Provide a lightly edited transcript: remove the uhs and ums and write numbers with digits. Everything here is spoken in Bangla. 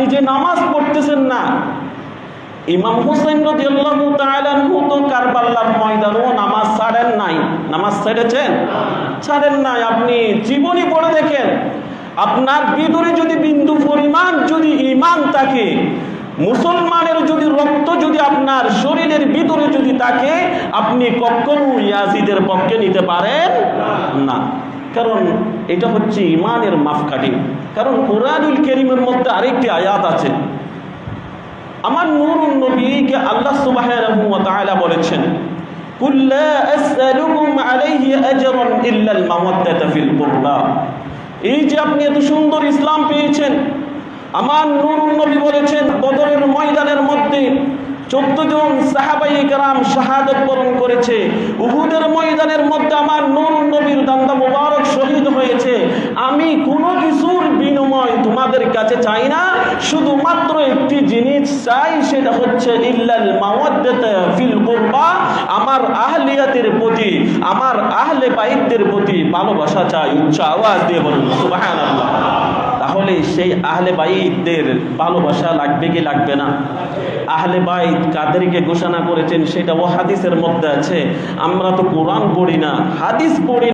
নিজে নামাজ পড়তেছেন না। ইমাম হুসাইন রাদিয়াল্লাহু তাআলা আনহু তো কারবালার ময়দানেও নামাজ ছাড়েন নাই। নামাজ ছেড়েছেন? ছাড়েন নাই। আপনি জীবনী পড়ে দেখেন, আপনার ভিতরে যদি বিন্দু পরিমাণ যদি ঈমান থাকে, মুসলমানের যদি রক্ত যদি আপনার শরীরের ভিতরে যদি থাকে, আপনি কখনো ইয়াজিদের পক্ষে নিতে পারেন না। কারণ এটা হচ্ছে ঈমানের মাপকাঠি। কারণ কোরআনুল কারীমের মধ্যে আরেকটি আয়াত আছে, আমার নূরুন নবীকে আল্লাহ সুবহানাহু ওয়া তাআলা বলেছেন, কুল লা আসআলুকুম আলাইহি আজরান ইল্লা আল মাওয়াদ্দাতা ফিল কুরবা। এই যে আপনি এত সুন্দর ইসলাম পেয়েছেন, আমার নূরুন নবী বলেছেন বদরের ময়দানের মধ্যে 14 জন সাহাবায়ে কেরাম শাহাদাত বরণ করেছে। উহুদের ময়দানের মধ্যে আমার নূরুন নবীর দান্দা মুবারক শহীদ হয়েছে। আমি কোনো কিছুর বিনিময় তোমাদের কাছে চাই না, শুধুমাত্র একটি জিনিস চাই, সেটা হচ্ছে ইল্লাল মাওয়াদ্দাতা ফিল কুরবা। আমার আহলিয়াতের প্রতি, আমার আহলে বাইতদের প্রতি ভালোবাসা চাই। উচ্চ আওয়াজ দিয়ে বলুন সুবহানাল্লাহ। তাহলে সেই আহলে বাইতদের ভালোবাসা লাগবে কি লাগবে না? আহলে বাইত কাদেরকে ঘোষণা করেছেন সেটা ও হাদিসের মধ্যে আছে। আমরা তো কোরআন পড়ি না, হাদিস পড়ি।